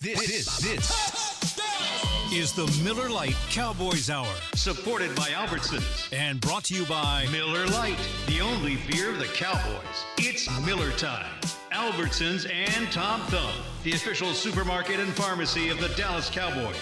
This is the Miller Lite Cowboys Hour, supported by Albertsons and brought to you by Miller Lite, the only beer of the Cowboys. It's Miller time. Albertsons and Tom Thumb, the official supermarket and pharmacy of the Dallas Cowboys.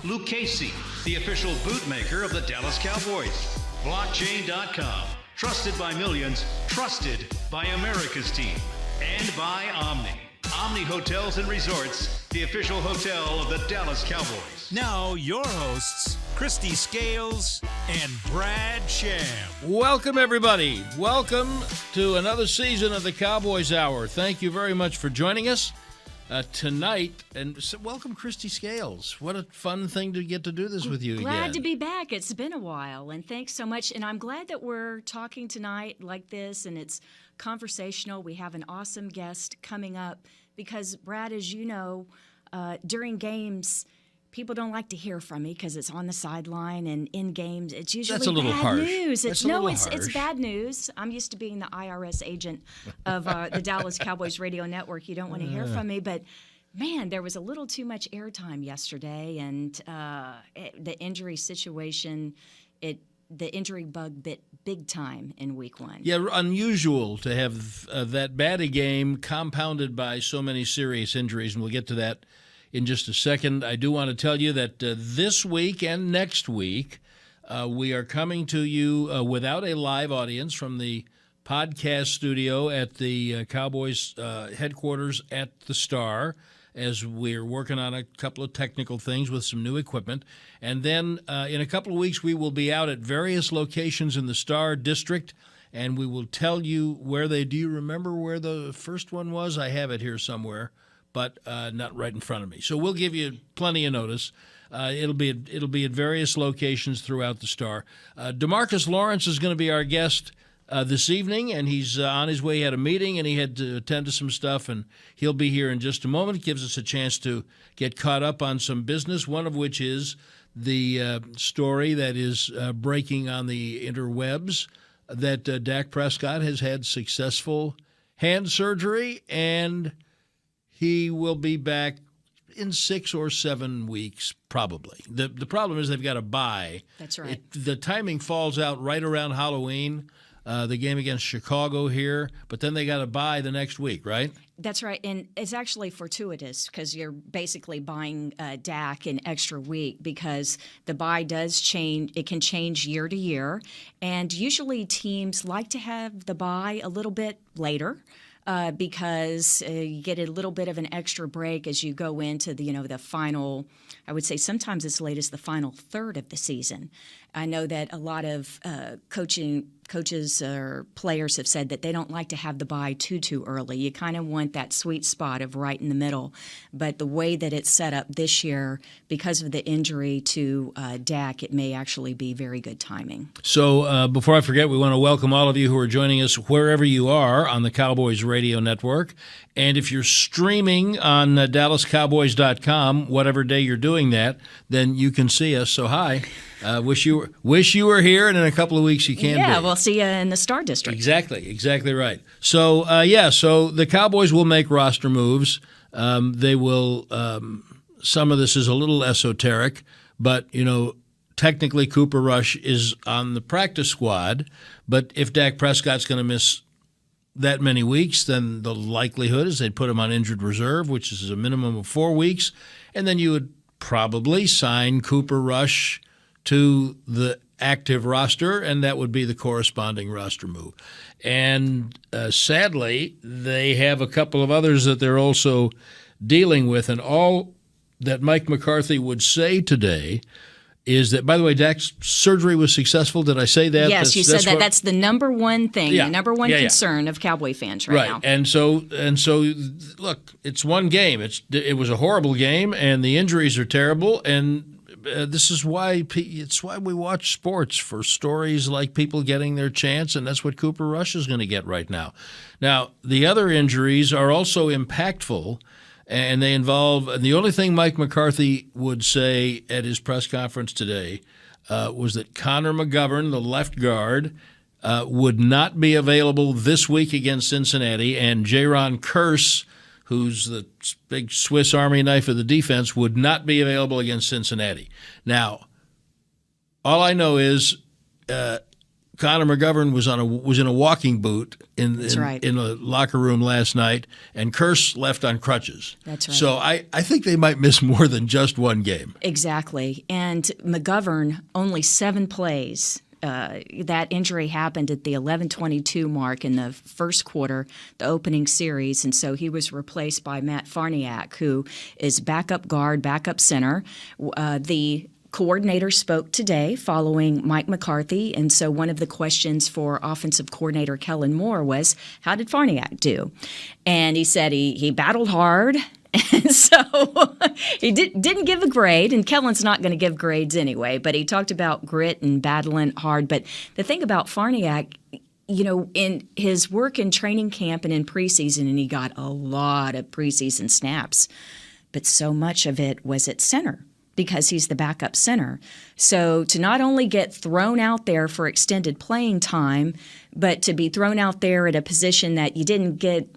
Lucchese, the official bootmaker of the Dallas Cowboys. Blockchain.com, trusted by millions, trusted by America's team. And by Omni. Omni Hotels and Resorts, the official hotel of the Dallas Cowboys. Now, your hosts, Christy Scales and Brad Sham. Welcome, everybody. Welcome to another season of the Cowboys Hour. Thank you very much for joining us tonight. And welcome, Christy Scales. What a fun thing to get to do this with you again. Glad to be back. It's been a while, and thanks so much. And I'm glad that we're talking tonight like this, and it's conversational. We have an awesome guest coming up because, Brad, as you know, during games, people don't like to hear from me because it's on the sideline, and in games, it's usually That's a little bad harsh. news. It's It's bad news. I'm used to being the IRS agent of the Dallas Cowboys radio network. You don't want to hear from me, but man, there was a little too much airtime yesterday, and the injury situation, the injury bug bit big time in week one. Yeah, unusual to have that bad a game compounded by so many serious injuries, and we'll get to that in just a second. I do want to tell you that this week and next week, we are coming to you without a live audience from the podcast studio at the Cowboys headquarters at the Star, as we're working on a couple of technical things with some new equipment. And then in a couple of weeks, we will be out at various locations in the Star District, and we will tell you where they – do you remember where the first one was? I have it here somewhere, but not right in front of me. So we'll give you plenty of notice. It'll be at various locations throughout the Star. Demarcus Lawrence is going to be our guest this evening, and he's on his way. He had a meeting, and he had to attend to some stuff, and he'll be here in just a moment. It gives us a chance to get caught up on some business, one of which is the story that is breaking on the interwebs that Dak Prescott has had successful hand surgery, and he will be back in 6 or 7 weeks, probably. The problem is they've got a bye. That's right. The timing falls out right around Halloween, the game against Chicago here, but then they got a bye the next week, right? That's right, and it's actually fortuitous because you're basically buying Dak an extra week because the bye does change. It can change year to year, and usually teams like to have the bye a little bit later. Because you get a little bit of an extra break as you go into the final. I would say sometimes as late as the final third of the season. I know that a lot of coaches or players have said that they don't like to have the bye too early. You kind of want that sweet spot of right in the middle. But the way that it's set up this year, because of the injury to Dak, it may actually be very good timing. So before I forget, we want to welcome all of you who are joining us wherever you are on the Cowboys Radio Network. And if you're streaming on DallasCowboys.com, whatever day you're doing that, then you can see us. So hi. Wish you were here, and in a couple of weeks you can be. Yeah, we'll see you in the Star District. Exactly right. So, so the Cowboys will make roster moves. They will some of this is a little esoteric, but, technically Cooper Rush is on the practice squad. But if Dak Prescott's going to miss that many weeks, then the likelihood is they'd put him on injured reserve, which is a minimum of 4 weeks, and then you would probably sign Cooper Rush to the active roster, and that would be the corresponding roster move. And sadly, they have a couple of others that they're also dealing with, and all that Mike McCarthy would say today is that, by the way, Dak's surgery was successful. Did I say that? Yes, you said that. That's the number one thing, the number one concern of Cowboy fans right now. And so, look, it's one game. It was a horrible game, and the injuries are terrible, and this is why we watch sports, for stories like people getting their chance, and that's what Cooper Rush is going to get right now. Now, the other injuries are also impactful, and they involve – the only thing Mike McCarthy would say at his press conference today was that Connor McGovern, the left guard, would not be available this week against Cincinnati, and Jaron Kearse, who's the big Swiss Army knife of the defense, would not be available against Cincinnati. Now, all I know is Connor McGovern was in a walking boot in the locker room last night, and Kearse left on crutches. That's right. So I think they might miss more than just one game. Exactly. And McGovern, only 7 plays. That injury happened at the 11:22 mark in the first quarter, the opening series, and so he was replaced by Matt Farniak, who is backup guard, backup center. The coordinator spoke today following Mike McCarthy, and so one of the questions for offensive coordinator Kellen Moore was, how did Farniak do? And he said he battled hard, and so he didn't give a grade, and Kellen's not going to give grades anyway, but he talked about grit and battling hard. But the thing about Farniak, in his work in training camp and in preseason, and he got a lot of preseason snaps, but so much of it was at center, because he's the backup center. So to not only get thrown out there for extended playing time, but to be thrown out there at a position that you didn't get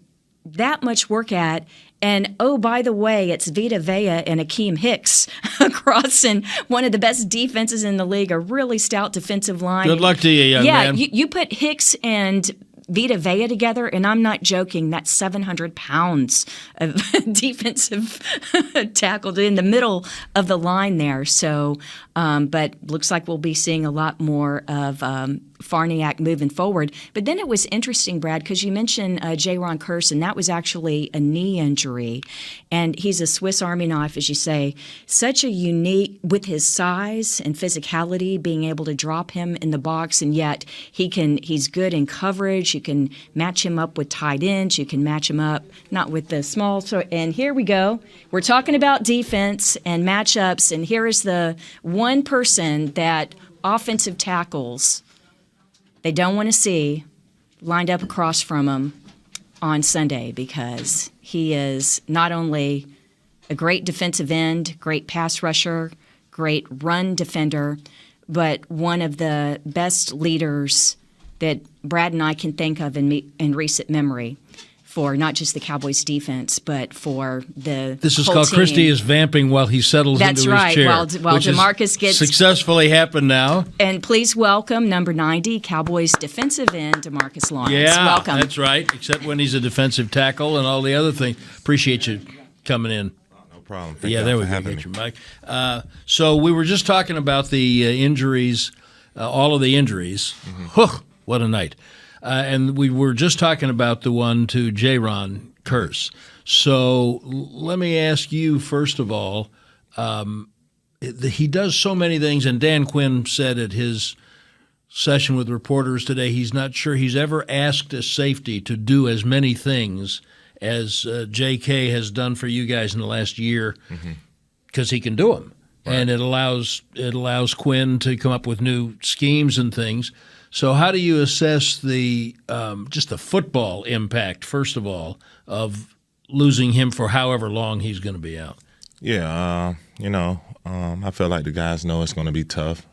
that much work at, and oh, by the way, it's Vita Vea and Akeem Hicks across in one of the best defenses in the league, a really stout defensive line. Good luck to you, young man. Yeah, you put Hicks and Vita Vea together, and I'm not joking, that's 700 pounds of defensive tackle in the middle of the line there. So, but looks like we'll be seeing a lot more of Farniak moving forward. But then it was interesting, Brad, because you mentioned Jaron Kearse, and that was actually a knee injury. And he's a Swiss Army knife, as you say. Such a unique, with his size and physicality, being able to drop him in the box, and yet he's good in coverage. You can match him up with tight ends. You can match him up, not with the small. And here we go. We're talking about defense and matchups, and here is the one person that offensive tackles they don't want to see lined up across from him on Sunday, because he is not only a great defensive end, great pass rusher, great run defender, but one of the best leaders that Brad and I can think of in recent memory for not just the Cowboys defense, but for the This is whole called team. Christy is vamping while he settles That's into right. his chair. While which Demarcus gets successfully happened now. And please welcome number 90, Cowboys defensive end, Demarcus Lawrence. Yeah, Welcome. that's right, except when he's a defensive tackle and all the other things. Appreciate you coming in. No problem. Thank Yeah, you there for we go. having Get me. your mic. So we were just talking about the injuries, all of the injuries. Whew, what a night. And we were just talking about the one to Jaron Kearse. So let me ask you, first of all, he does so many things, and Dan Quinn said at his session with reporters today he's not sure he's ever asked a safety to do as many things as J.K. has done for you guys in the last year, because he can do them. Right. And it allows Quinn to come up with new schemes and things. So how do you assess the just the football impact, first of all, of losing him for however long he's going to be out? Yeah, I feel like the guys know it's going to be tough.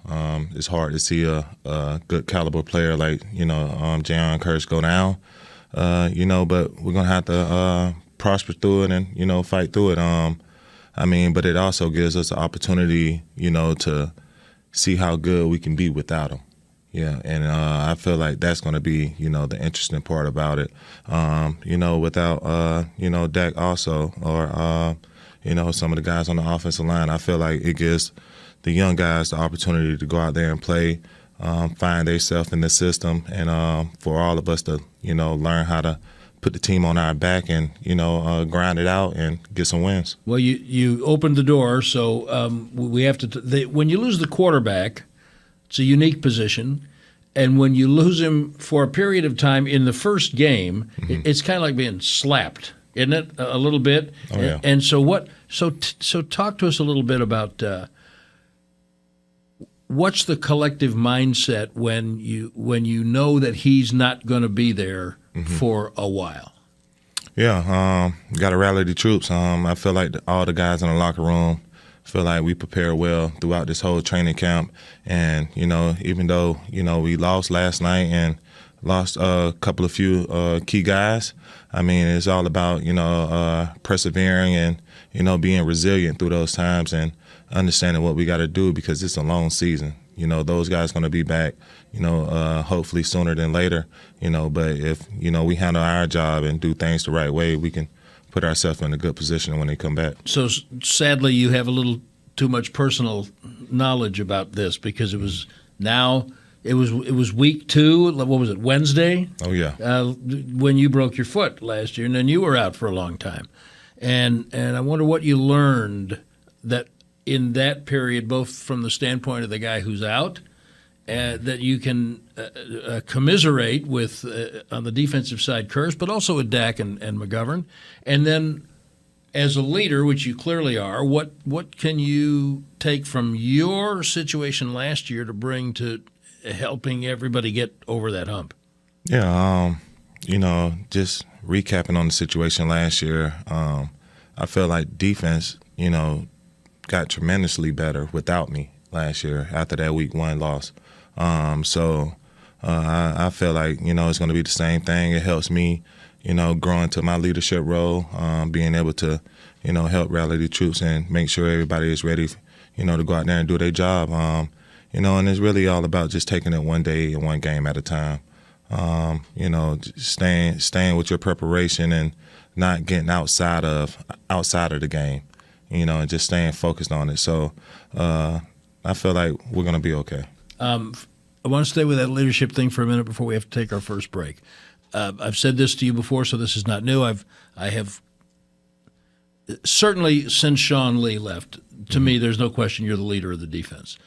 It's hard to see a good caliber player like, Jaron Kearse go down, but we're going to have to prosper through it and, fight through it. But it also gives us an opportunity, to see how good we can be without him. Yeah, and I feel like that's going to be, the interesting part about it. Without, Dak also, or, some of the guys on the offensive line, I feel like it gives the young guys the opportunity to go out there and play, find themselves in the system, and for all of us to, learn how to put the team on our back and, grind it out and get some wins. Well, you opened the door, so we have to when you lose the quarterback, it's a unique position, and when you lose him for a period of time in the first game, it's kind of like being slapped, isn't it? A little bit. Oh, yeah. And so what? So talk to us a little bit about what's the collective mindset when you know that he's not going to be there for a while. Yeah, got to rally the troops. I feel like all the guys in the locker room feel like we prepared well throughout this whole training camp. And, even though, we lost last night and lost a couple of few key guys. I mean, it's all about, persevering and, being resilient through those times and understanding what we got to do because it's a long season. Those guys going to be back, hopefully sooner than later, but if, we handle our job and do things the right way, we can put ourselves in a good position when they come back. So sadly, you have a little too much personal knowledge about this because it was week 2. What was it, Wednesday? Oh, yeah. When you broke your foot last year, and then you were out for a long time. And I wonder what you learned that in that period, both from the standpoint of the guy who's out, that you can commiserate with on the defensive side, Kearse, but also with Dak and McGovern. And then as a leader, which you clearly are, what can you take from your situation last year to bring to helping everybody get over that hump? Yeah, just recapping on the situation last year, I feel like defense, got tremendously better without me last year after that week 1 loss. So I feel like, it's going to be the same thing. It helps me, grow into my leadership role, being able to, help rally the troops and make sure everybody is ready, to go out there and do their job. And it's really all about just taking it one day and one game at a time. Staying with your preparation and not getting outside of the game, and just staying focused on it. So I feel like we're going to be okay. I want to stay with that leadership thing for a minute before we have to take our first break. I've said this to you before, so this is not new. I have certainly since Sean Lee left, to me, there's no question you're the leader of the defense.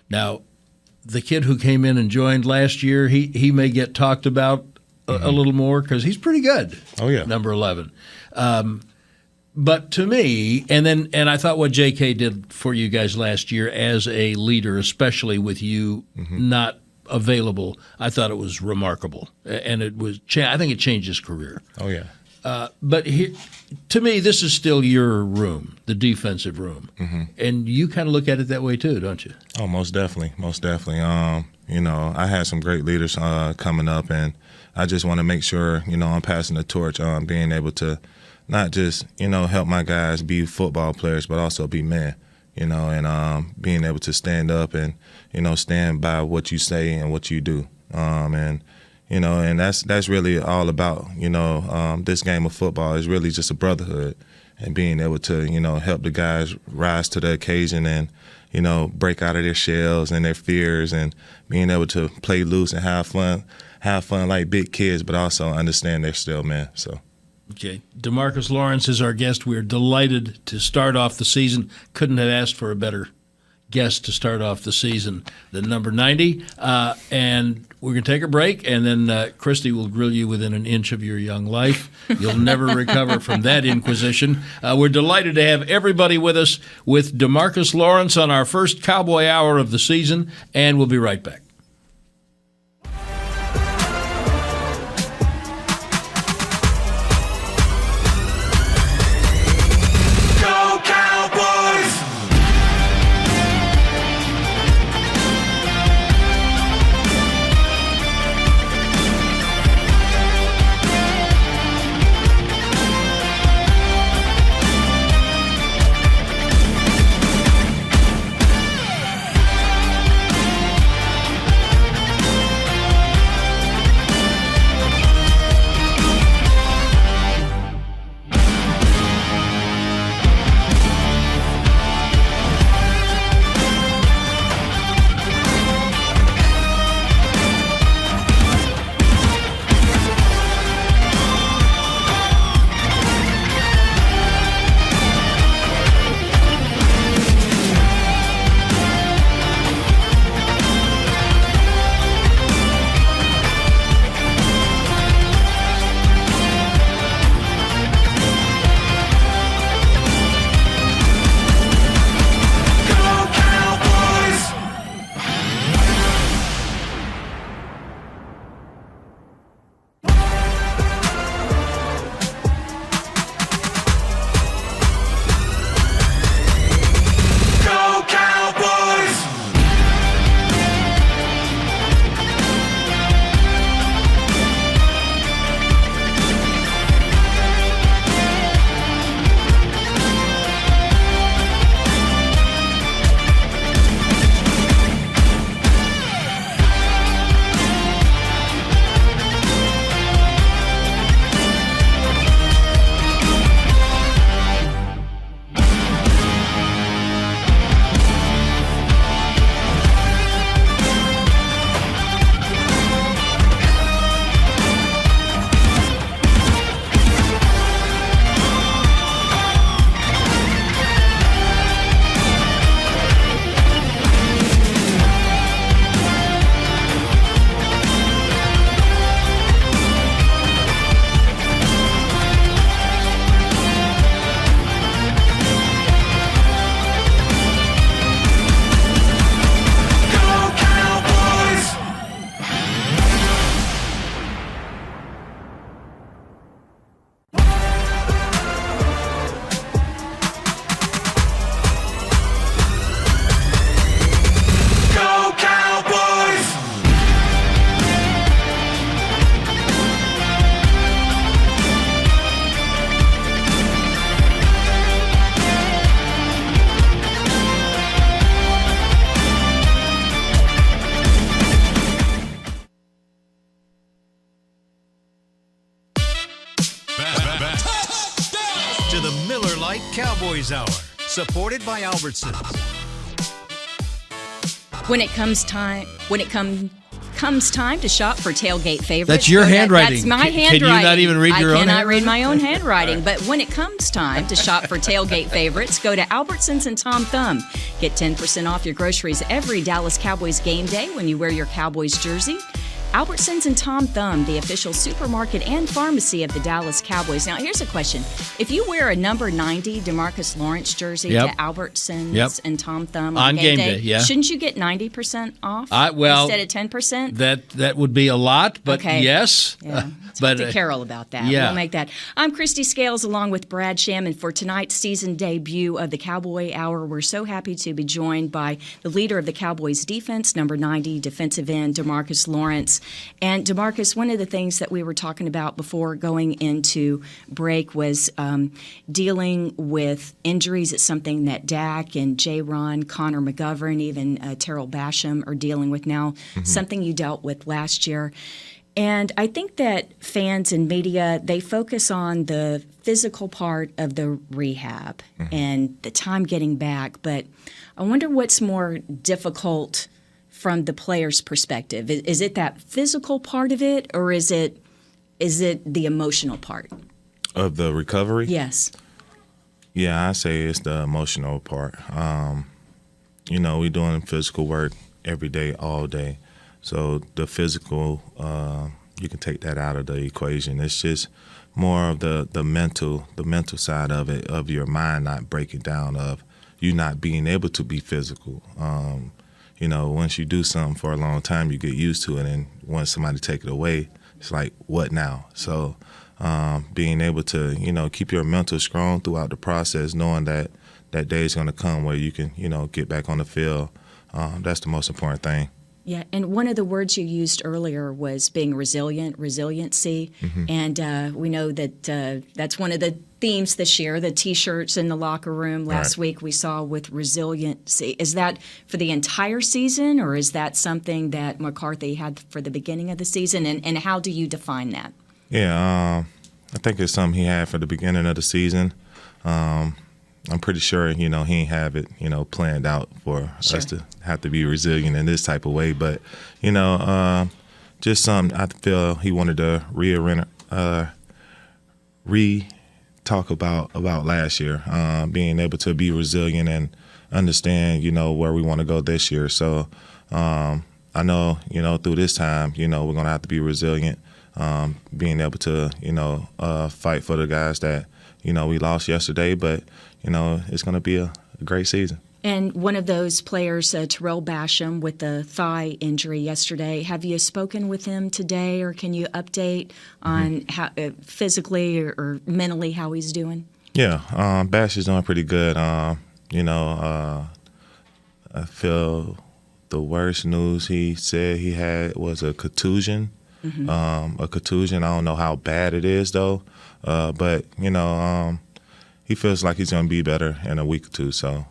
Now, the kid who came in and joined last year, he may get talked about a little more because he's pretty good. Oh, yeah. Number 11. But to me, and I thought what J.K. did for you guys last year as a leader, especially with you not available, I thought it was remarkable. And it was, I think it changed his career. Oh, yeah. But to me, this is still your room, the defensive room. And you kind of look at it that way too, don't you? Oh, most definitely. Most definitely. I had some great leaders coming up, and I just want to make sure, I'm passing the torch on being able to not just, help my guys be football players, but also be men, and being able to stand up and, stand by what you say and what you do. And that's really all about, this game of football is really just a brotherhood and being able to, help the guys rise to the occasion and, break out of their shells and their fears and being able to play loose and have fun like big kids, but also understand they're still men. So. Okay. Demarcus Lawrence is our guest. We're delighted to start off the season. Couldn't have asked for a better guest to start off the season than number 90. And we're going to take a break, and then Christy will grill you within an inch of your young life. You'll never recover from that inquisition. We're delighted to have everybody with us with Demarcus Lawrence on our first Cowboy Hour of the season, and we'll be right back. Cowboys Hour, supported by Albertsons. When it comes time to shop for tailgate favorites. That's your handwriting. That's my Can you handwriting. not even read your own I cannot handwriting? read my own handwriting. But when it comes time to shop for tailgate favorites, go to Albertsons and Tom Thumb. Get 10% off your groceries every Dallas Cowboys game day when you wear your Cowboys jersey. Albertsons and Tom Thumb, the official supermarket and pharmacy of the Dallas Cowboys. Now, here's a question. If you wear a number 90 Demarcus Lawrence jersey Yep. to Albertsons Yep. and Tom Thumb On game day, yeah. shouldn't you get 90% off Well, instead of 10%? That would be a lot, but Okay. yes. Yeah. But Talk to Carol about that. yeah. We'll make that. I'm Christy Scales along with Brad Sham, and for tonight's season debut of the Cowboy Hour, we're so happy to be joined by the leader of the Cowboys defense, number 90, defensive end, Demarcus Lawrence. And Demarcus, one of the things that we were talking about before going into break was dealing with injuries. It's something that Dak and J-Ron, Connor McGovern, even Terrell Basham are dealing with now, something you dealt with last year. And I think that fans and media, they focus on the physical part of the rehab and the time getting back. But I wonder what's more difficult from the player's perspective. Is it that physical part of it, or is it the emotional part? Of the recovery? Yes. Yeah, I say it's the emotional part. We're doing physical work every day, all day. So the physical, you can take that out of the equation. It's just more of the mental side of it, of your mind not breaking down, of you not being able to be physical. Once you do something for a long time, you get used to it, and once somebody take it away, it's like, what now? So being able to, keep your mental strong throughout the process, knowing that that day is going to come where you can, get back on the field, that's the most important thing. Yeah, and one of the words you used earlier was being resilient, resiliency, and we know that that's one of the themes this year, the T-shirts in the locker room. Last week we saw with resiliency. Is that for the entire season, or is that something that McCarthy had for the beginning of the season, and how do you define that? Yeah, I think it's something he had for the beginning of the season. I'm pretty sure, he ain't have it, planned out for us to have to be resilient in this type of way. But, just something I feel he wanted to re-talk about last year, being able to be resilient and understand, where we want to go this year. So I know, through this time, we're going to have to be resilient, being able to, fight for the guys that, we lost yesterday, but it's going to be a great season. And one of those players, Terrell Basham, with the thigh injury yesterday, have you spoken with him today, or can you update on how physically or mentally how he's doing? Yeah, Bash is doing pretty good. I feel the worst news he said he had was a contusion. A contusion. I don't know how bad it is, though. But, he feels like he's going to be better in a week or two. So,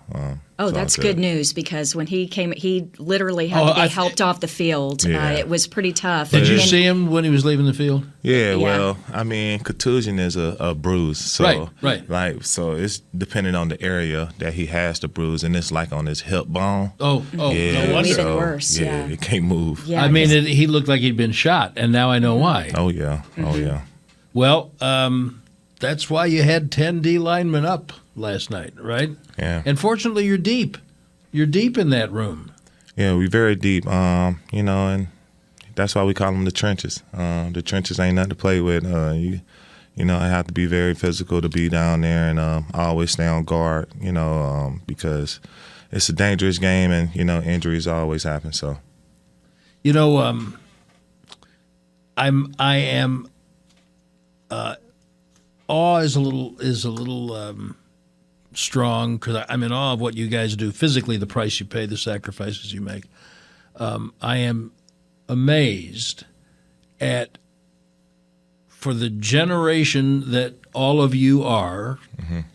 that's good news, because when he came, he literally had to be helped off the field. Yeah. It was pretty tough. Did you see him when he was leaving the field? Yeah, well, I mean, contusion is a bruise. So, Right. Like, so it's depending on the area that he has the bruise, and it's like on his hip bone. Oh, yeah, no wonder. Even worse, yeah. It can't move. Yeah, I mean, he looked like he'd been shot, and now I know why. Oh, yeah. Oh, yeah. Well, that's why you had 10 D linemen up last night, right? Yeah. And fortunately, you're deep. You're deep in that room. Yeah, we're very deep, and that's why we call them the trenches. The trenches ain't nothing to play with. I have to be very physical to be down there, and always stay on guard, because it's a dangerous game, and, injuries always happen. So, awe is a little strong, because I'm in awe of what you guys do physically, the price you pay, the sacrifices you make. I am amazed at, for the generation that all of you are,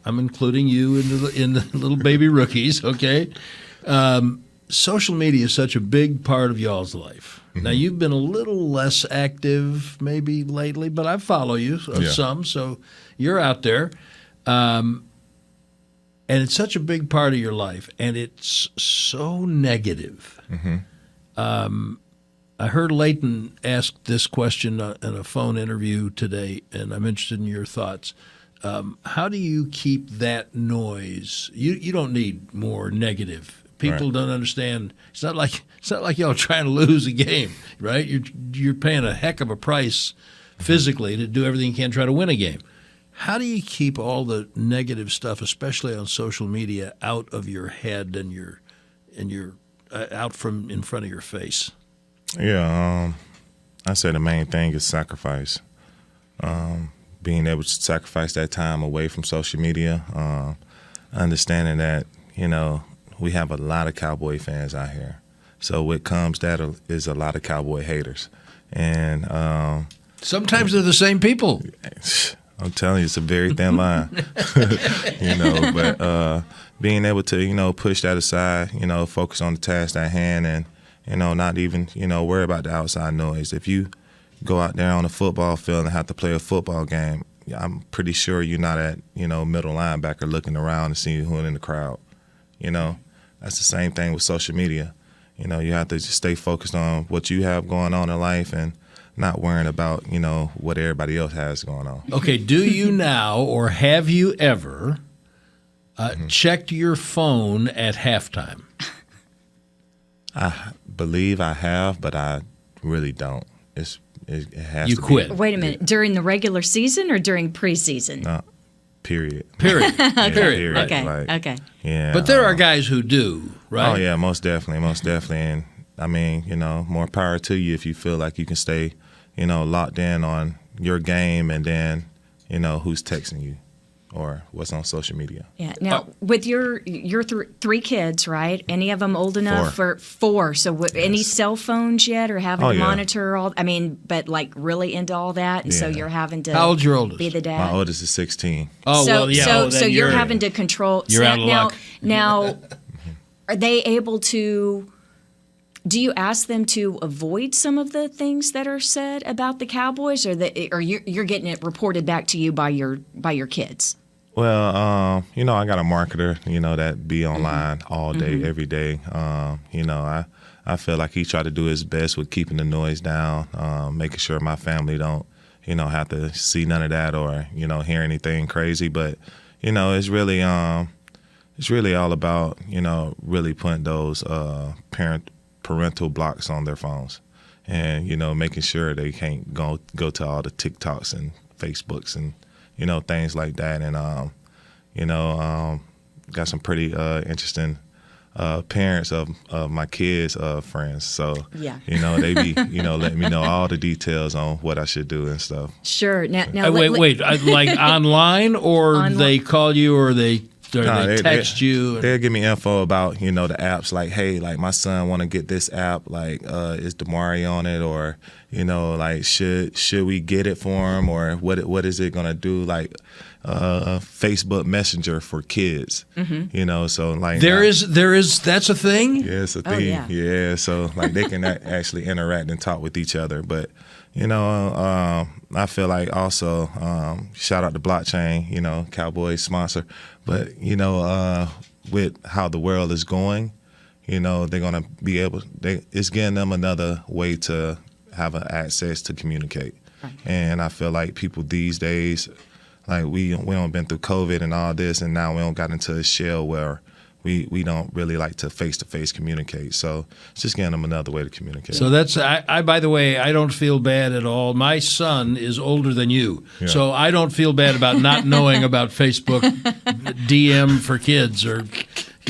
I'm including you in the little baby rookies, okay? Social media is such a big part of y'all's life. Now, you've been a little less active maybe lately, but I follow you some, so you're out there. And and it's such a big part of your life, and it's so negative. I heard Leighton ask this question in a phone interview today, and I'm interested in your thoughts. How do you keep that noise? You don't need more negative. People don't understand. It's not like y'all trying to lose a game, right? You're paying a heck of a price physically to do everything you can to try to win a game. How do you keep all the negative stuff, especially on social media, out of your head and your out from in front of your face? Yeah, I say the main thing is sacrifice. Being able to sacrifice that time away from social media, understanding that, we have a lot of Cowboy fans out here. So what comes that is a lot of Cowboy haters. And sometimes they're the same people. I'm telling you, it's a very thin line. But being able to, push that aside, focus on the task at hand and, not even, worry about the outside noise. If you go out there on a football field and have to play a football game, I'm pretty sure you're not at, middle linebacker looking around and seeing who's in the crowd. That's the same thing with social media. You have to just stay focused on what you have going on in life and not worrying about, what everybody else has going on. Okay, do you now or have you ever checked your phone at halftime? I believe I have, but I really don't. It has you to quit. be. Wait a minute. During the regular season or during preseason? No, period. Period. Yeah, Period. period. Okay. Okay. Yeah. But there are guys who do, right? Oh, yeah, most definitely. And, I mean, more power to you if you feel like you can stay, locked in on your game and then, who's texting you or what's on social media. Yeah. Now, with your three kids, right? Any of them old enough for four? So, any cell phones yet, or having to monitor all? I mean, but like really into all that, and so you're having to. How old's your oldest? Be the dad. My oldest is 16. Oh, so, well, yeah. So you're having to control. You're out of luck. Now, are they able to? Do you ask them to avoid some of the things that are said about the Cowboys, or you're getting it reported back to you by your kids? Well, I got a marketer, that be online all day, every day. I feel like he tried to do his best with keeping the noise down, making sure my family don't, have to see none of that or, hear anything crazy. But, it's really all about, really putting those parental blocks on their phones and, making sure they can't go to all the TikToks and Facebooks and, things like that. And, got some pretty interesting parents of my kids' friends. So, they be, letting me know all the details on what I should do and stuff. Sure. Now wait. Like online or they call you or they text you? They'll give me info about, the apps. Like, hey, like my son want to get this app. Like, is Damari on it? Or, like should we get it for him? Or what is it gonna do? Like, Facebook Messenger for kids. So like there is that's a thing. Yeah, it's a thing. Yeah, so like they can actually interact and talk with each other. But I feel like also shout out to Blockchain, Cowboys sponsor. But with how the world is going, they're gonna be able. It's giving them another way to have access to communicate. Right. And I feel like people these days, like we don't been through COVID and all this, and now we don't got into a shell where we don't really like to face-to-face communicate. So it's just giving them another way to communicate. So that's I by the way, I don't feel bad at all. My son is older than you, so I don't feel bad about not knowing about Facebook DM for kids or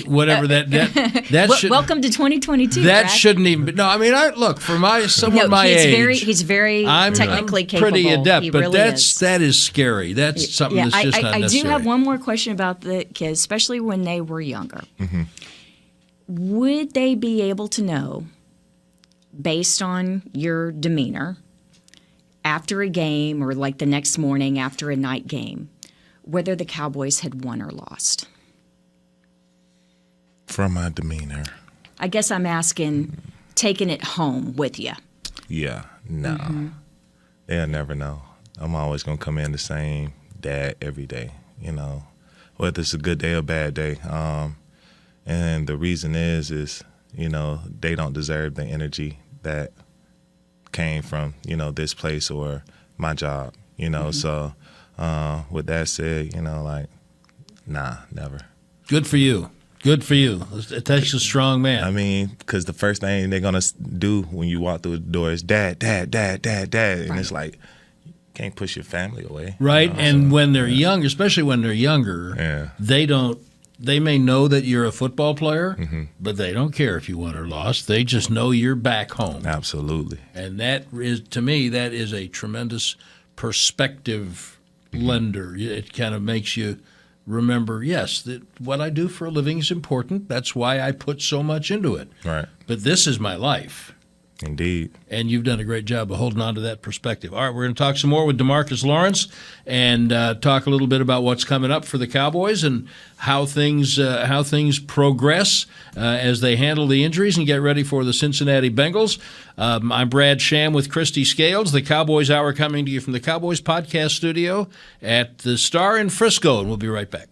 whatever that should. Welcome to 2022. That Brad. shouldn't even be. No, I mean, look, for someone my age. He's very technically capable. Pretty adept, he but really is. that is scary. That's something that's just not necessary. I do have one more question about the kids, especially when they were younger. Mm-hmm. Would they be able to know, based on your demeanor, after a game or like the next morning after a night game, whether the Cowboys had won or lost? From my demeanor. I guess I'm asking, taking it home with you. Yeah, no. Mm-hmm. They'll never know. I'm always going to come in the same dad every day, whether it's a good day or bad day. And the reason is they don't deserve the energy that came from this place or my job. So with that said, nah, never. Good for you. Good for you. It takes a strong man. I mean, because the first thing they're going to do when you walk through the door is dad, dad, dad, dad, dad. And it's like, you can't push your family away. Right. And when they're young, especially when they're younger, they may know that you're a football player, but they don't care if you won or lost. They just know you're back home. Absolutely. And that is, to me, that is a tremendous perspective lender. It kind of makes you remember, yes, that what I do for a living is important. That's why I put so much into it. Right. But this is my life. Indeed. And you've done a great job of holding on to that perspective. All right, we're going to talk some more with Demarcus Lawrence and talk a little bit about what's coming up for the Cowboys and how things progress as they handle the injuries and get ready for the Cincinnati Bengals. I'm Brad Sham with Christy Scales. The Cowboys Hour coming to you from the Cowboys Podcast Studio at the Star in Frisco, and we'll be right back.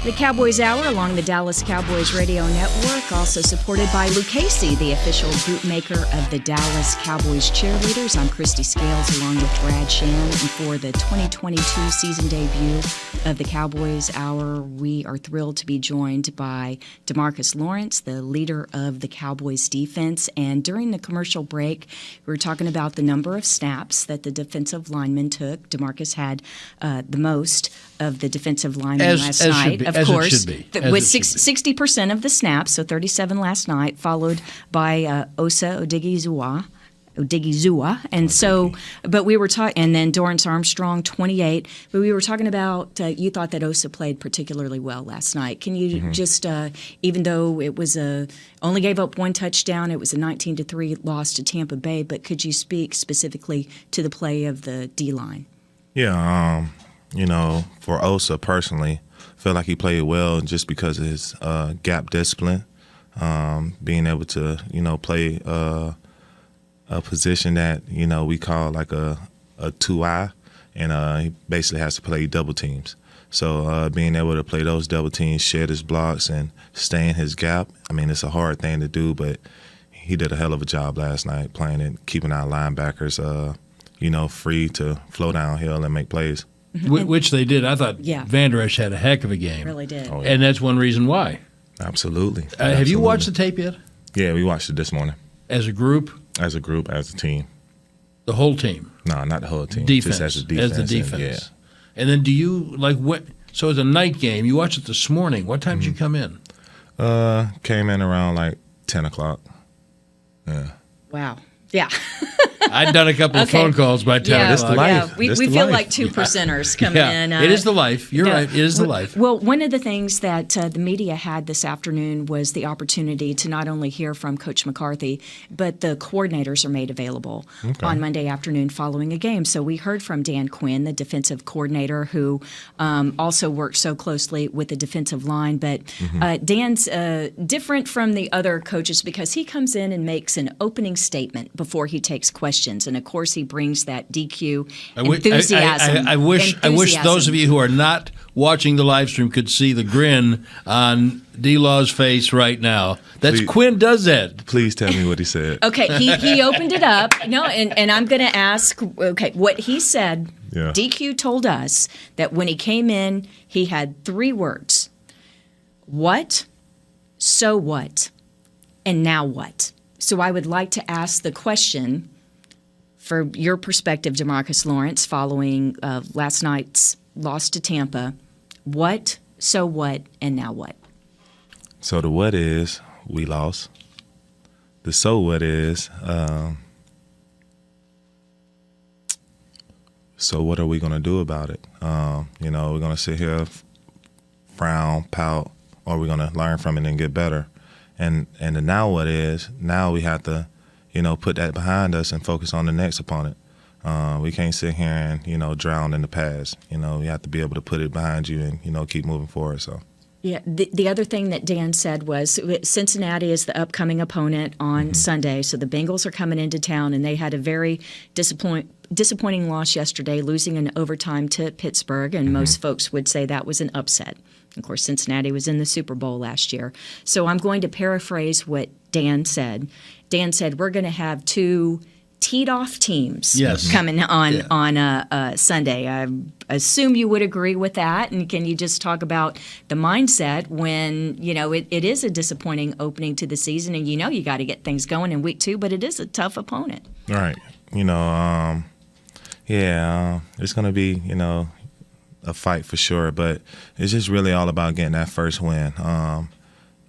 The Cowboys Hour along the Dallas Cowboys Radio Network, also supported by Lucchese, the official bootmaker of the Dallas Cowboys cheerleaders. I'm Christy Scales along with Brad Sham. And for the 2022 season debut of the Cowboys Hour, we are thrilled to be joined by Demarcus Lawrence, the leader of the Cowboys defense. And during the commercial break, we were talking about the number of snaps that the defensive lineman took. Demarcus had the most of the defensive linemen last night. of As it course, should be. As with it should be. 60% of the snaps, so 37 last night, followed by Osa Odigizua. And so, but we were talking, and then Dorrance Armstrong, 28. But we were talking about, you thought that Osa played particularly well last night. Can you just, even though it was only gave up one touchdown, it was a 19-3 loss to Tampa Bay, but could you speak specifically to the play of the D-line? Yeah, for Osa personally, I feel like he played well just because of his gap discipline, being able to, play a position that we call like a 2-eye, and he basically has to play double teams. So being able to play those double teams, shed his blocks, and stay in his gap, I mean, it's a hard thing to do, but he did a hell of a job last night playing it, keeping our linebackers, free to flow downhill and make plays. Which they did. I thought Yeah. Vander Esch had a heck of a game. Really did. Oh, yeah. And that's one reason why. Absolutely. Have you watched the tape yet? Yeah, we watched it this morning. As a group, As a group, as a team. the whole team? No, not the whole team. Defense. Just as a defense. As the and- defense. And then do you, so it's a night game. You watched it this morning. What time did you come in? Came in around like 10 o'clock. Yeah. Wow. Yeah. I'd done a couple of Okay. phone calls by 10 Yeah, That's the o'clock. life. yeah. We That's the feel life. like two percenters coming in. It is the life. You're right. It is the life. Well, one of the things that the media had this afternoon was the opportunity to not only hear from Coach McCarthy, but the coordinators are made available on Monday afternoon following a game. So we heard from Dan Quinn, the defensive coordinator, who also works so closely with the defensive line. But Dan's different from the other coaches because he comes in and makes an opening statement before he takes questions. And, of course, he brings that DQ enthusiasm. I wish those of you who are not watching the live stream could see the grin on D-Law's face right now. That's Please. Quinn does that. Please tell me what he said. Okay, he opened it up. No, and I'm going to ask, okay, what he said, Yeah. DQ told us that when he came in, he had 3 words. What, so what, and now what? So I would like to ask the question, for your perspective, Demarcus Lawrence, following last night's loss to Tampa, what, so what, and now what? So the what is, we lost. The so what is, so what are we going to do about it? We're going to sit here, frown, pout, or we're going to learn from it and get better. And the now what is, now we have to, put that behind us and focus on the next opponent. We can't sit here and, drown in the past. You have to be able to put it behind you and, keep moving forward. So. Yeah, the other thing that Dan said was Cincinnati is the upcoming opponent on Sunday, so the Bengals are coming into town, and they had a very disappointing loss yesterday, losing in overtime to Pittsburgh, and most folks would say that was an upset. Of course, Cincinnati was in the Super Bowl last year. So I'm going to paraphrase what Dan said. Dan said, we're going to have 2 teed-off teams coming on Sunday. I assume you would agree with that. And can you just talk about the mindset when, it is a disappointing opening to the season and you got to get things going in week 2, but it is a tough opponent. Right. It's going to be, a fight for sure, but it's just really all about getting that first win.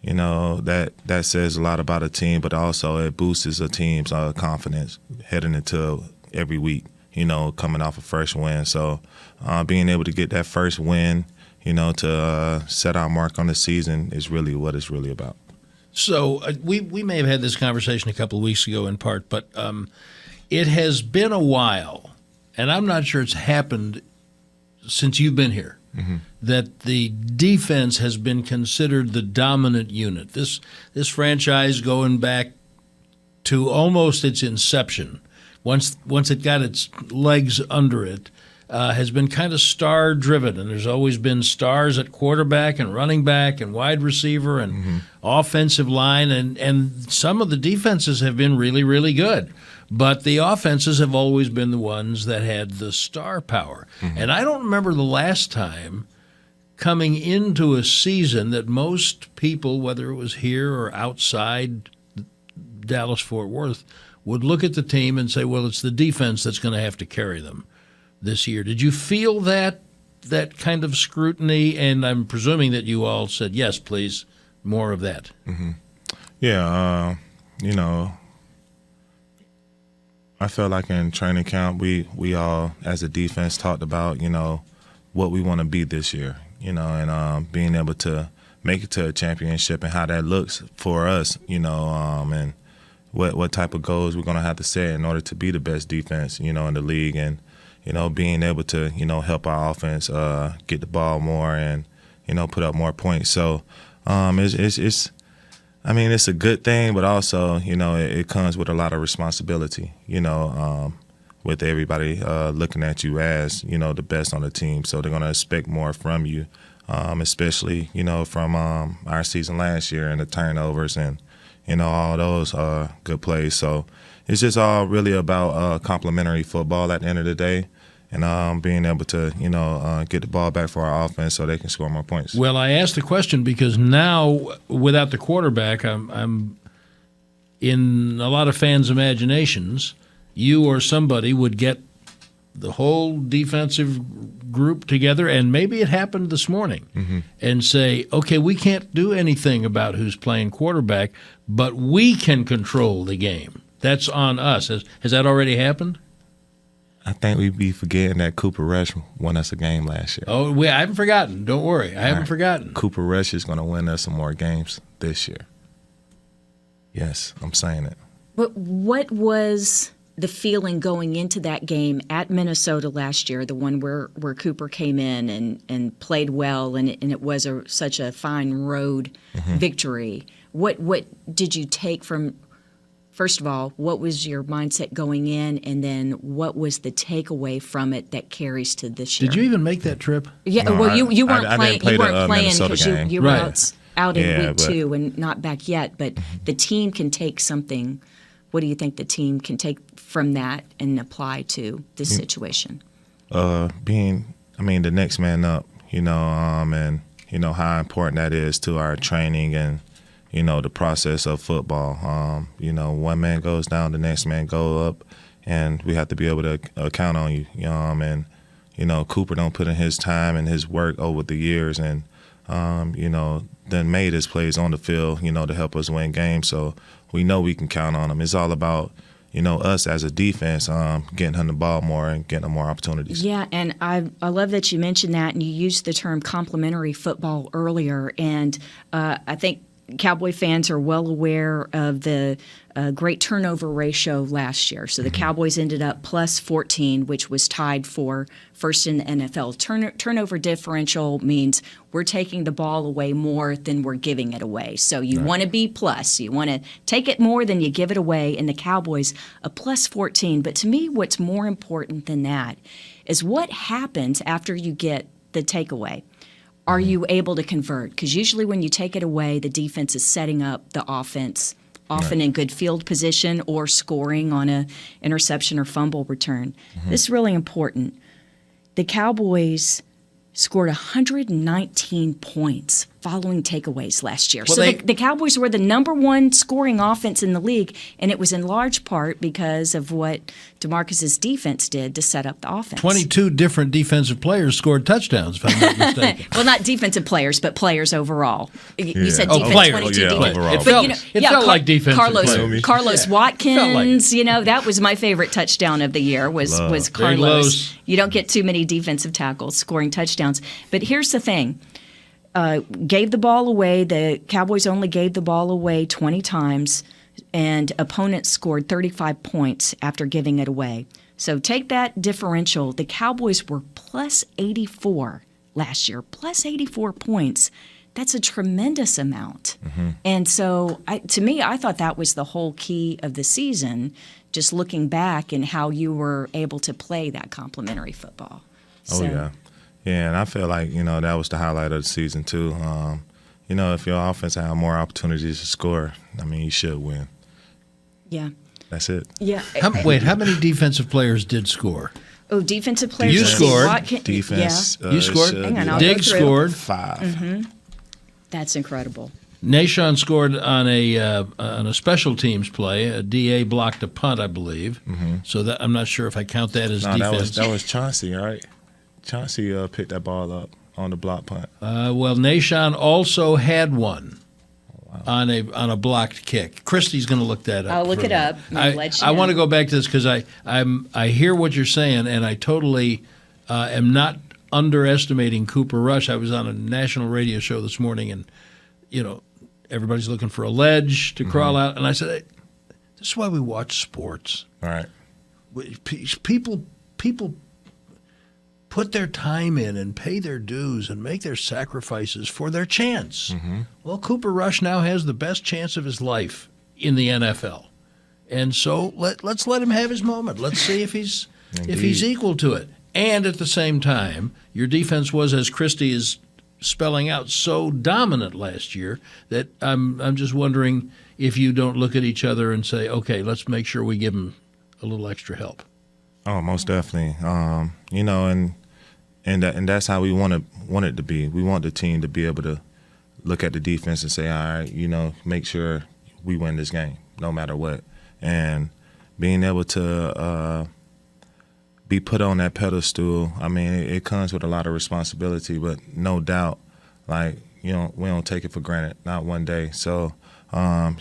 That says a lot about a team, but also it boosts a team's confidence heading into every week, coming off a first win. So being able to get that first win, to set our mark on the season is really what it's really about. So we may have had this conversation a couple of weeks ago in part, but it has been a while, and I'm not sure it's happened since you've been here, that the defense has been considered the dominant unit. This franchise going back to almost its inception, once it got its legs under it, has been kind of star-driven, and there's always been stars at quarterback and running back and wide receiver and offensive line, and some of the defenses have been really, really good. But the offenses have always been the ones that had the star power. And I don't remember the last time coming into a season that most people, whether it was here or outside Dallas-Fort Worth, would look at the team and say, well, it's the defense that's going to have to carry them this year. Did you feel that that kind of scrutiny? And I'm presuming that you all said, yes, please, more of that. Yeah, I felt like in training camp we all, as a defense, talked about, what we want to be this year, and being able to make it to a championship and how that looks for us, and what type of goals we're going to have to set in order to be the best defense, in the league, and, being able to, help our offense get the ball more and, put up more points. So it's a good thing, but also, it comes with a lot of responsibility, with everybody looking at you as, the best on the team. So they're going to expect more from you, especially, from our season last year and the turnovers and, all those good plays. So it's just all really about complementary football at the end of the day. And being able to, get the ball back for our offense so they can score more points. Well, I asked the question because now, without the quarterback, I'm in a lot of fans' imaginations, you or somebody would get the whole defensive group together, and maybe it happened this morning, and say, okay, we can't do anything about who's playing quarterback, but we can control the game. That's on us. Has that already happened? I think we'd be forgetting that Cooper Rush won us a game last year. Oh, I haven't forgotten. Don't worry. I haven't forgotten. Cooper Rush is going to win us some more games this year. Yes, I'm saying it. But what was the feeling going into that game at Minnesota last year, the one where Cooper came in and played well, and it was such a fine road victory? What did you take from – first of all, what was your mindset going in, and then what was the takeaway from it that carries to this year? Did you even make that trip? Yeah, No, well, you weren't I playing. didn't play You weren't the playing Minnesota because game. you were Right. out in Yeah, week but- 2 and not back yet. But the team can take something. What do you think the team can take from that and apply to this situation? Being the next man up, and how important that is to our training and the process of football. One man goes down, the next man go up, and we have to be able to count on you. And Cooper don't put in his time and his work over the years, and then made his plays on the field, to help us win games. So we know we can count on him. It's all about us as a defense, getting him the ball more and getting him more opportunities. Yeah, and I love that you mentioned that, and you used the term complementary football earlier, and I think Cowboy fans are well aware of the great turnover ratio last year. So the Cowboys ended up plus 14, which was tied for first in the NFL. Turnover differential means we're taking the ball away more than we're giving it away. So you want to be plus. You want to take it more than you give it away. And the Cowboys, a plus 14. But to me, what's more important than that is what happens after you get the takeaway. Are you able to convert? Because usually when you take it away, the defense is setting up the offense, often in good field position or scoring on a interception or fumble return. This is really important. The Cowboys scored 119 points following takeaways last year. Well, So the Cowboys were the number one scoring offense in the league, and it was in large part because of what Demarcus's defense did to set up the offense. 22 different defensive players scored touchdowns, if I'm not mistaken. Well, not defensive players, but players overall. You said Oh, defense, players. 22 Yeah, defense. overall. It felt, like defensive Carlos, players. Carlos Yeah. Watkins, Felt like it. that was my favorite touchdown of the year was Very Carlos. close. You don't get too many defensive tackles scoring touchdowns. But here's the thing. Gave the ball away. The Cowboys only gave the ball away 20 times, and opponents scored 35 points after giving it away. So take that differential. The Cowboys were plus 84 last year, plus 84 points. That's a tremendous amount. And so, to me, I thought that was the whole key of the season, just looking back and how you were able to play that complementary football. Oh, yeah. Yeah, and I feel like, that was the highlight of the season, too. If your offense had more opportunities to score, you should win. Yeah. That's it. Yeah. How many defensive players did score? Oh, defensive players. You let's see, scored. Watkins- Defense. You scored. should Hang on, be I'll Diggs go through. scored. 5. Yeah, that's incredible. Nashon scored on a special teams play. A DA blocked a punt, I believe. So that I'm not sure if I count that as No, defense. that was Chauncey, right? Chauncey picked that ball up on the block punt. Well, Nahshon also had one on a blocked kick. Christy's going to look that up. I'll look it up. I want to go back to this because I hear what you're saying, and I totally am not underestimating Cooper Rush. I was on a national radio show this morning, and everybody's looking for a ledge to crawl out, and I said, hey, this is why we watch sports. All right. People put their time in and pay their dues and make their sacrifices for their chance. Mm-hmm. Well, Cooper Rush now has the best chance of his life in the NFL. And so let's let him have his moment. Let's see if he's equal to it. And at the same time, your defense was, as Christy is spelling out, so dominant last year that I'm just wondering if you don't look at each other and say, okay, let's make sure we give him a little extra help. Oh, most definitely. And that's how we want it to be. We want the team to be able to look at the defense and say, all right, make sure we win this game, no matter what. And being able to be put on that pedestal, I mean, it comes with a lot of responsibility, but no doubt, we don't take it for granted, not one day. So, I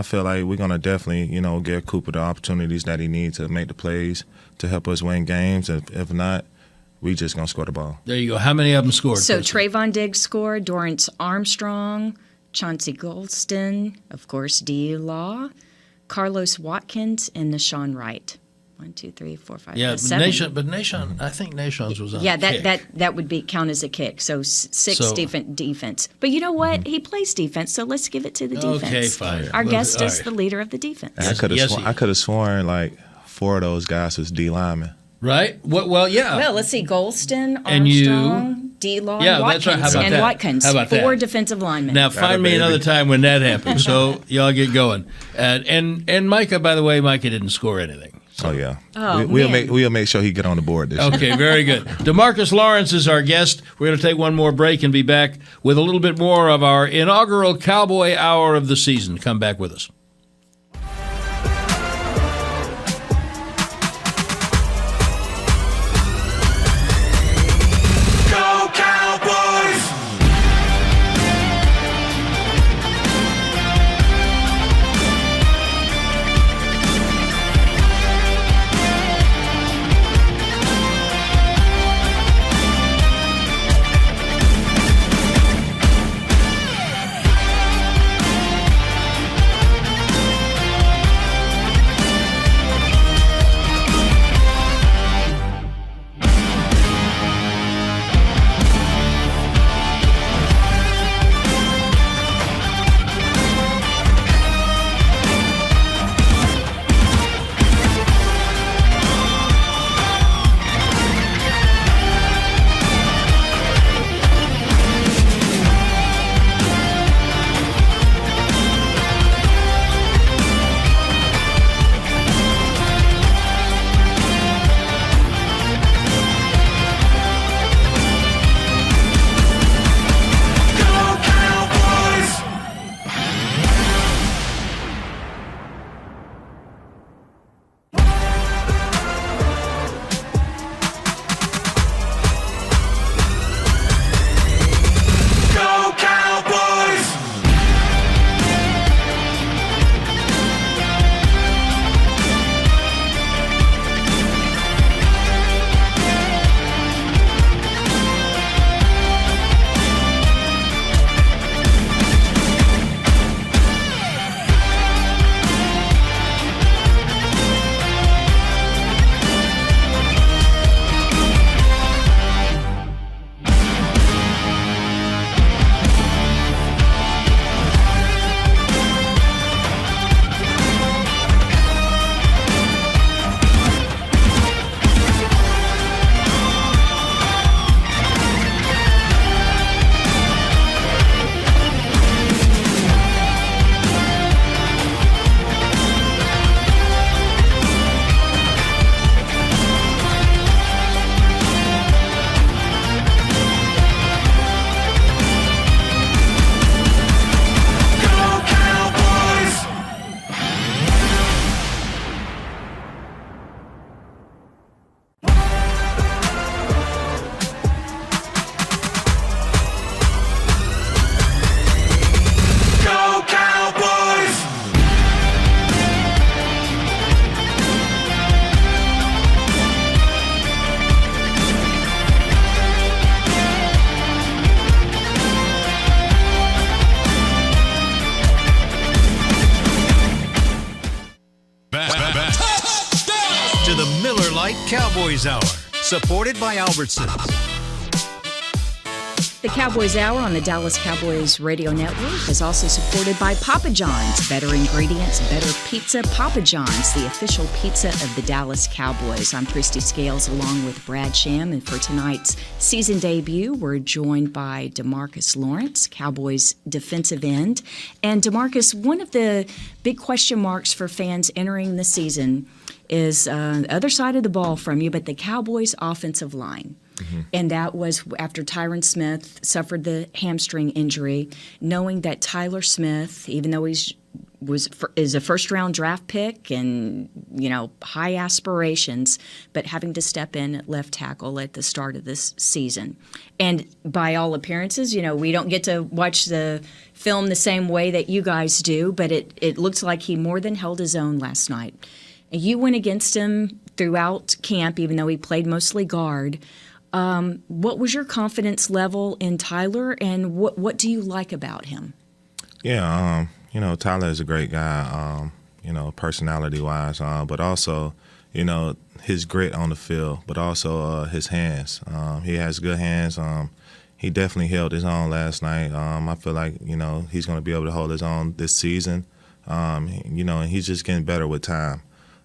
feel like we're going to definitely, give Cooper the opportunities that he needs to make the plays to help us win games. If not, we just going to score the ball. There you go. How many of them scored? So Christy? Trayvon Diggs scored, Dorrance Armstrong, Chauncey Golston, of course, D. Law, Carlos Watkins, and Nahshon Wright. 1, 2, 3, 4, 5, 7. Nahshon, I think Nahshon's was on. Yeah, a kick. that would count as a kick. So six defense. But you know what? He plays defense, so let's give it to the defense. Okay, fine. Our guest all is right. the leader of the defense. I could have sworn 4 of those guys was D linemen. Right? Well, yeah. Well, let's see. Golston, And you- Armstrong, D-Law, Yeah, and that's right. Watkins. How about that? Watkins. How about that? 4 defensive linemen. Now find me another time when that happens. So y'all get going. And Micah, by the way, Micah didn't score anything. Oh yeah. Oh, we'll make sure he get on the board this year. Okay, very good. Demarcus Lawrence is our guest. We're going to take one more break and be back with a little bit more of our inaugural Cowboy Hour of the season. Come back with us. Go Cowboys! Cowboys Hour, supported by Albertsons. The Cowboys Hour on the Dallas Cowboys Radio Network is also supported by Papa John's. Better ingredients, better pizza. Papa John's, the official pizza of the Dallas Cowboys. I'm Christy Scales along with Brad Sham, and for tonight's season debut, we're joined by Demarcus Lawrence, Cowboys defensive end. And Demarcus, one of the big question marks for fans entering the season is the other side of the ball from you, but the Cowboys' offensive line. Mm-hmm. And that was after Tyron Smith suffered the hamstring injury, knowing that Tyler Smith, even though is a first-round draft pick and, high aspirations, but having to step in at left tackle at the start of this season. And by all appearances, we don't get to watch the film the same way that you guys do, but it looks like he more than held his own last night. And you went against him throughout camp, even though he played mostly guard. What was your confidence level in Tyler, and what do you like about him? Yeah, Tyler is a great guy, personality-wise, but also, his grit on the field, but also his hands. He has good hands. He definitely held his own last night. I feel like, he's going to be able to hold his own this season. And he's just getting better with time.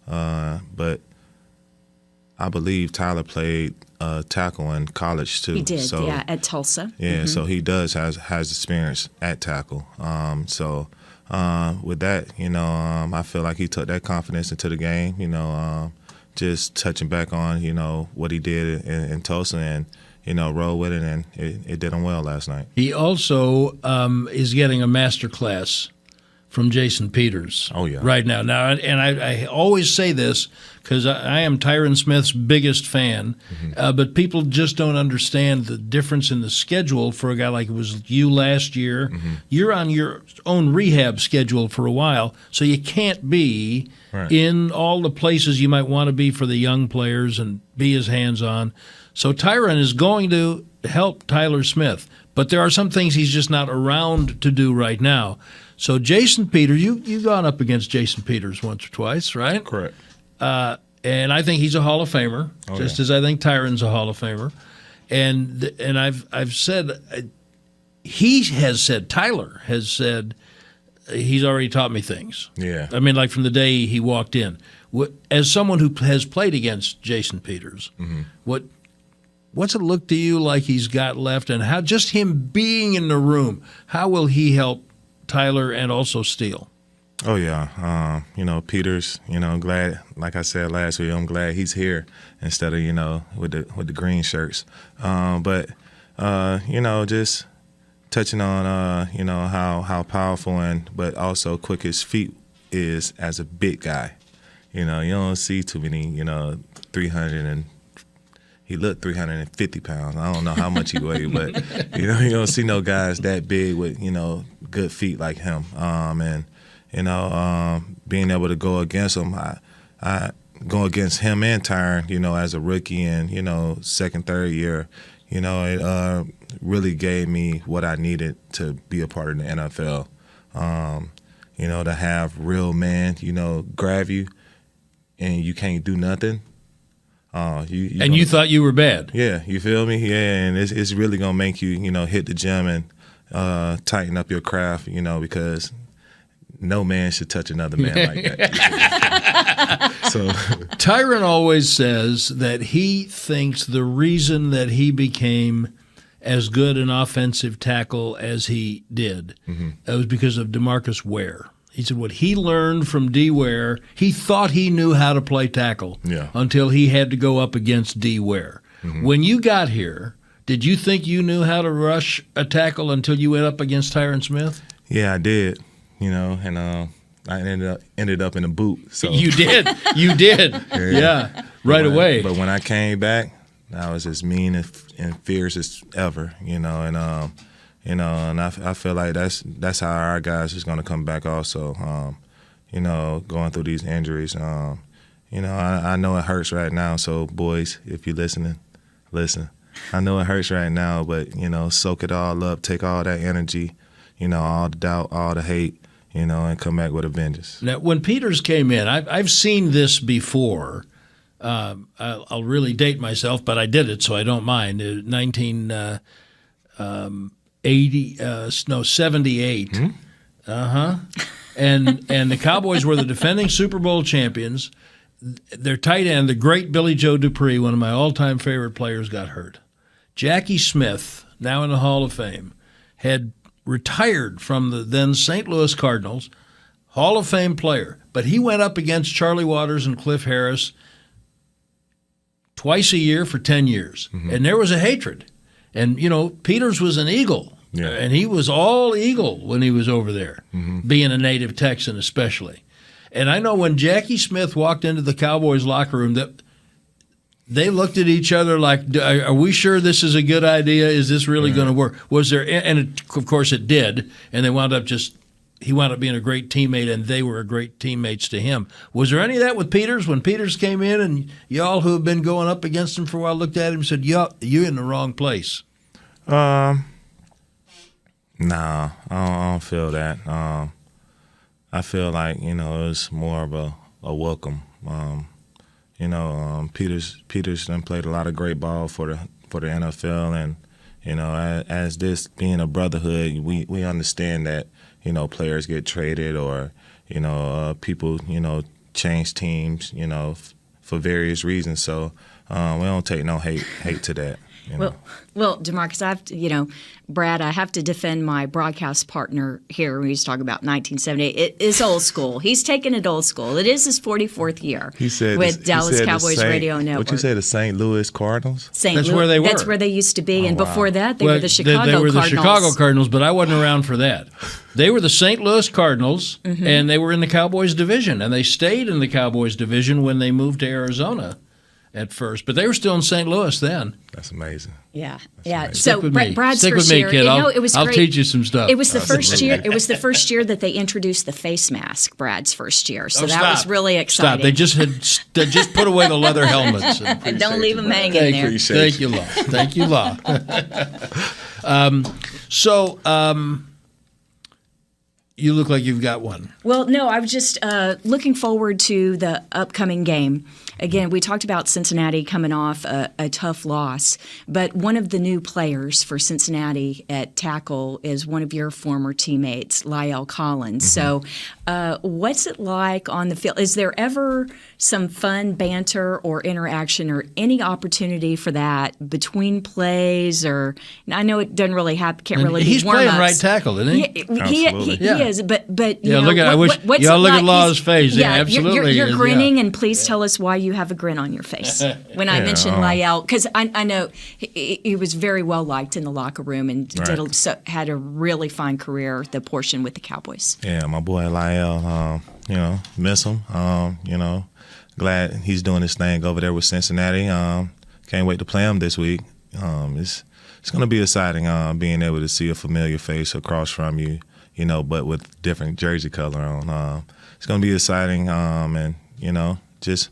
But I believe Tyler played tackle in college too. He did, at Tulsa. Yeah, mm-hmm. So he has experience at tackle. With that, I feel like he took that confidence into the game. Just touching back on what he did in Tulsa and roll with it, and it did him well last night. He also is getting a master class from Jason Peters. Oh, yeah. Right now. And I always say this because I am Tyron Smith's biggest fan, mm-hmm. But people just don't understand the difference in the schedule for a guy like it was you last year. Mm-hmm. You're on your own rehab schedule for a while, so you can't be in all the places you might want to be for the young players and be as hands-on. So Tyron is going to help Tyler Smith, but there are some things he's just not around to do right now. So Jason Peters, you've gone up against Jason Peters once or twice, right? Correct. And I think he's a Hall of Famer, as I think Tyron's a Hall of Famer. And I've said, Tyler has said, he's already taught me things. Yeah. I mean, like from the day he walked in. As someone who has played against Jason Peters, mm-hmm. What's it look to you like he's got left, and how just him being in the room, how will he help Tyler and also Steele? Oh, yeah. Peters, glad, like I said last week, I'm glad he's here instead of, with the green shirts. But just touching on, how powerful but also quick his feet is as a big guy. You don't see too many, 300 and he looked 350 pounds. I don't know how much he weighed, but, you don't see no guys that big with, good feet like him. Being able to go against him, I go against him and Tyron, as a rookie and, second, third year, it really gave me what I needed to be a part of the NFL. To have real men, grab you and you can't do nothing. You thought you were bad. Yeah, you feel me? Yeah, and it's really going to make you, hit the gym and tighten up your craft, because no man should touch another man like that. So Tyron always says that he thinks the reason that he became as good an offensive tackle as he did was because of DeMarcus Ware. He said what he learned from D. Ware, he thought he knew how to play tackle until he had to go up against D. Ware. Mm-hmm. When you got here, did you think you knew how to rush a tackle until you went up against Tyron Smith? Yeah, I did. And I ended up in a boot. So you did, yeah, right away. But when I came back, I was as mean and fierce as ever. And I feel like that's how our guys is going to come back also. Going through these injuries. I know it hurts right now. So boys, if you're listening, listen. I know it hurts right now, but soak it all up, take all that energy, all the doubt, all the hate, and come back with a vengeance. Now, when Peters came in, I've seen this before, I'll really date myself, but I did it, so I don't mind. 78. And the Cowboys were the defending Super Bowl champions. Their tight end, the great Billy Joe Dupree, one of my all-time favorite players, got hurt. Jackie Smith, now in the Hall of Fame, had retired from the then St. Louis Cardinals, Hall of Fame player, but he went up against Charlie Waters and Cliff Harris twice a year for 10 years. And there was a hatred. And, Peters was an Eagle, and he was all Eagle when he was over there, being a native Texan especially. And I know when Jackie Smith walked into the Cowboys locker room that they looked at each other like, are we sure this is a good idea? Is this really going to work? Was there? And of course it did. And they he wound up being a great teammate, and they were great teammates to him. Was there any of that with Peters when Peters came in and y'all who have been going up against him for a while looked at him and said, you're in the wrong place? No, I don't feel that. I feel like, it was more of a welcome. Peters done played a lot of great ball for the NFL, and as this being a brotherhood, we understand that players get traded or people change teams for various reasons. So we don't take no hate to that. Well, Demarcus, Brad, I have to defend my broadcast partner here when he's talking about 1978. It is old school. He's taken it old school. It is his 44th year with Dallas Cowboys Radio Network. What you say, the St. Louis Cardinals? That's where they were. That's where they used to be. And before that, they were the Chicago Cardinals. They were the Chicago Cardinals, but I wasn't around for that. They were the St. Louis Cardinals, and they were in the Cowboys division. And they stayed in the Cowboys division when they moved to Arizona at first, but they were still in St. Louis then. That's amazing. Yeah. Amazing. So Brad's Stick first with me, year, kid. it was I'll great. teach you some stuff. It was the first year. It was the first year that they introduced the face mask. Brad's first year, so that was really exciting. Stop. They just put away the leather helmets. And don't leave them hanging there. Thank you, Law. Thank you, Law. You look like you've got one. Well, no, I was just looking forward to the upcoming game. Again, we talked about Cincinnati coming off a tough loss, but one of the new players for Cincinnati at tackle is one of your former teammates, Lyle Collins. So what's it like on the field? Is there ever some fun banter or interaction or any opportunity for that between plays? Or I know it doesn't really happen, can't really He's be warm-ups. playing right tackle, isn't he? He is, but look at Law's face. Yeah, absolutely. You're grinning, and please tell us why you have a grin on your face when I mentioned Lyle, because I know he was very well liked in the locker room and had a really fine career. The portion with the Cowboys. Yeah, my boy Lyle. Miss him. Glad he's doing his thing over there with Cincinnati. Can't wait to play him this week. It's going to be exciting being able to see a familiar face across from you. But with different jersey color on. It's going to be exciting, and, just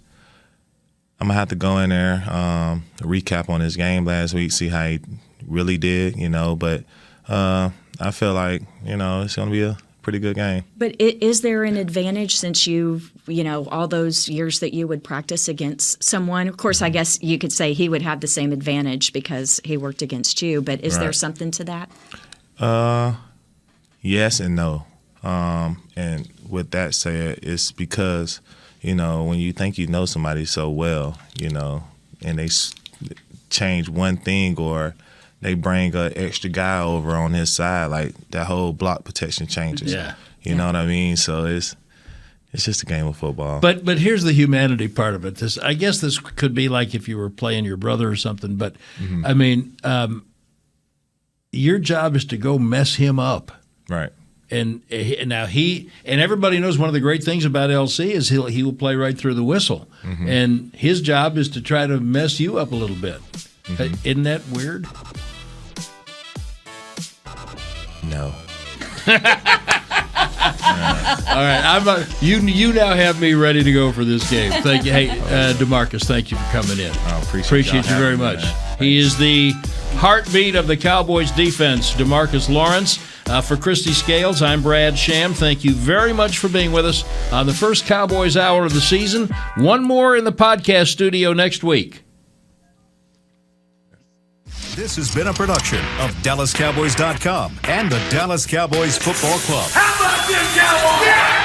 I'm going to have to go in there, recap on his game last week, see how he really did, but I feel like, it's going to be a pretty good game. But is there an advantage since you've, all those years that you would practice against someone? Of course, I guess you could say he would have the same advantage because he worked against you, but is there something to that? Yes and no. And with that said, it's because, when you think you know somebody so well, and they change one thing or they bring an extra guy over on his side, like that whole block protection changes. Yeah. You know what I mean? So it's just a game of football. But here's the humanity part of it. I guess this could be like if you were playing your brother or something, but I mean, your job is to go mess him up. Right. And now everybody knows one of the great things about LC is he will play right through the whistle, and his job is to try to mess you up a little bit. Isn't that weird? No. All right, you now have me ready to go for this game. Thank you. Hey, Demarcus, thank you for coming in. Appreciate you very much. Man. He is the heartbeat of the Cowboys defense, Demarcus Lawrence. For Christy Scales, I'm Brad Sham. Thank you very much for being with us on the first Cowboys hour of the season. One more in the podcast studio next week. This has been a production of DallasCowboys.com and the Dallas Cowboys Football Club. How about this, Cowboys? Yeah!